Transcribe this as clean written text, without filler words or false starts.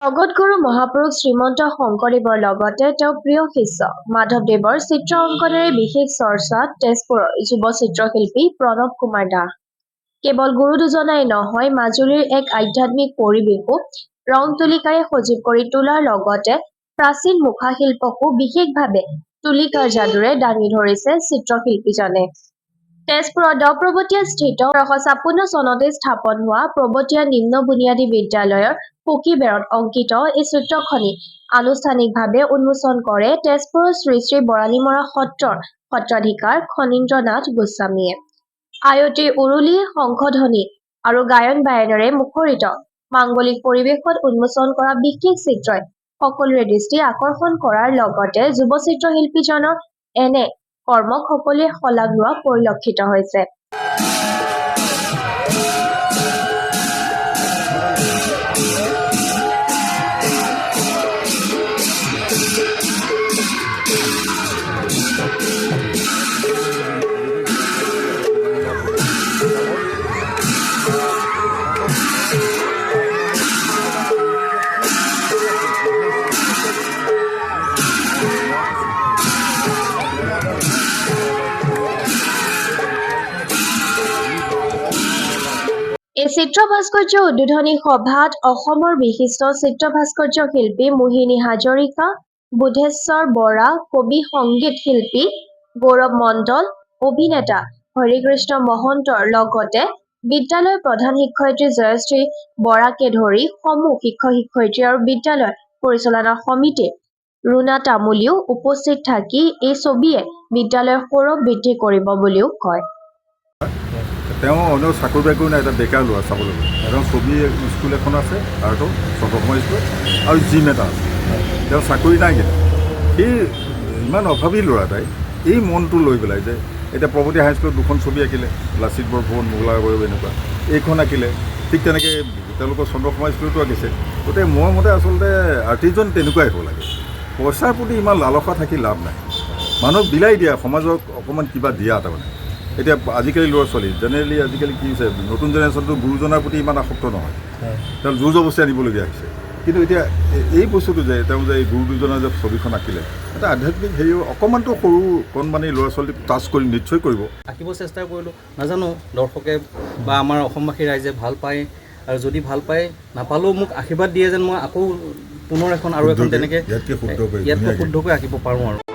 জগতগুৰু মহাপুৰুষ শ্ৰীমন্ত শংকৰদেৱৰ লগতে তেওঁৰ প্ৰিয় শিষ্য মাধৱদেৱৰ চিত্ৰ অংকনেৰে বিশেষ চৰ্চাত তেজপুৰৰ যুৱ চিত্ৰশিল্পী প্ৰণৱ কুমাৰ দাস। কেৱল গুৰু দুজনাই নহয়, মাজুলীৰ এক আধ্যাত্মিক পৰিৱেশো ৰং তুলিকাৰে সজীৱ কৰি তোলাৰ লগতে প্ৰাচীন মুখাশিল্পকো বিশেষভাৱে তুলিকাৰ যাদুৰে দাঙি ধৰিছে চিত্ৰশিল্পীজনে। তেজপুৰৰ দহপ্ৰৱতীয়া স্থিত ১৯৫৬ চনতে স্থাপন হোৱা প্ৰৱতীয়া নিম্ন বুনিয়াদী বিদ্যালয়ৰ পকীবেৰত অংকিত এই চিত্ৰখনি আনুষ্ঠানিকভাৱে উন্মোচন কৰে তেজপুৰৰ শ্ৰী শ্ৰী বৰালীমৰা সত্ৰৰ সত্ৰাধিকাৰ খনীন্দ্ৰ নাথ গোস্বামীয়ে। আয়তিৰ উৰুলি, শংখধ্বনি আৰু গায়ন বায়নেৰে মুখৰিত মাংগলিক পৰিৱেশত উন্মোচন কৰা বিশেষ চিত্ৰই সকলোৰে দৃষ্টি আকৰ্ষণ কৰাৰ লগতে যুৱ চিত্ৰশিল্পীজনৰ এনে কৰ্মক সকলোৱে শলাগ লোৱা পৰিলক্ষিত হৈছে। এই চিত্ৰ ভাস্কৰ্য উদ্বোধনী সভাত অসমৰ বিশিষ্ট চিত্ৰ ভাস্কৰ্য শিল্পী মোহিনী হাজৰিকা, বুধেশ্বৰ বৰা, কবি সংগীত শিল্পী গৌৰৱ মণ্ডল, অভিনেতা হৰিকৃষ্ণ মহন্তৰ লগতে বিদ্যালয়ৰ প্ৰধান শিক্ষয়িত্ৰী জয়শ্ৰী বৰাকে ধৰি সমূহ শিক্ষক-শিক্ষয়িত্ৰী আৰু বিদ্যালয় পৰিচালনা সমিতিৰ ৰুণা তামুলীও উপস্থিত থাকি এই ছবিয়ে বিদ্যালয়ৰ সৌৰভ বৃদ্ধি কৰিব বুলিও কয়। তেওঁ অন্য চাকৰি বাকৰি নাই, এটা বেকাৰ লোৱা চাবলৈ তেওঁ ছবি স্কুল এখন আছে আৰ্টৰ চন্দ্ৰকুমাৰ স্কুল আৰু জিম এটা আছে। তেওঁ চাকৰি নাই, কিন্তু সি ইমান অভাৱী ল'ৰা এটাই এই মনটো লৈ পেলাই যে এতিয়া প্ৰগতি হাইস্কুলত দুখন ছবি আঁকিলে, লাচিত বৰফুকন, মোগলাই বৈভৱ এনেকুৱা এইখন আঁকিলে, ঠিক তেনেকৈ তেওঁলোকৰ চন্দ্ৰকুমাৰ স্কুলতো আঁকিছে। গতিকে মোৰ মতে আচলতে আৰ্টিষ্টজন তেনেকুৱাই হ'ব লাগে। পইচাৰ প্ৰতি ইমান লালসা থাকি লাভ নাই, মানুহক বিলাই দিয়া, সমাজক অকণমান কিবা দিয়া। তাৰমানে এতিয়া আজিকালি ল'ৰা ছোৱালী জেনেৰেলি আজিকালি কি হৈছে, নতুন জেনেৰেশ্যনটো গুৰুজনাৰ প্ৰতি ইমান আসক্ত নহয়, তেওঁ জোৰ জবস্তি আনিবলগীয়া হৈছে। কিন্তু এতিয়া এই বস্তুটো যে তেওঁ যে এই গুৰু দুজনৰ যে ছবিখন আঁকিলে, এটা আধ্যাত্মিক হেৰি অকণমানটো সৰু কণমানি ল'ৰা ছোৱালীক টাচ কৰি নিশ্চয় কৰিব। আঁকিব চেষ্টা কৰিলোঁ, নাজানো দৰ্শকে বা আমাৰ অসমবাসী ৰাইজে ভাল পায়, আৰু যদি ভাল পায় নাপালেও মোক আশীৰ্বাদ দিয়ে যেন মই আকৌ পুনৰ এখন আৰু এখন তেনেকৈ ইয়াতকৈ শুদ্ধকৈ আঁকিব পাৰোঁ আৰু।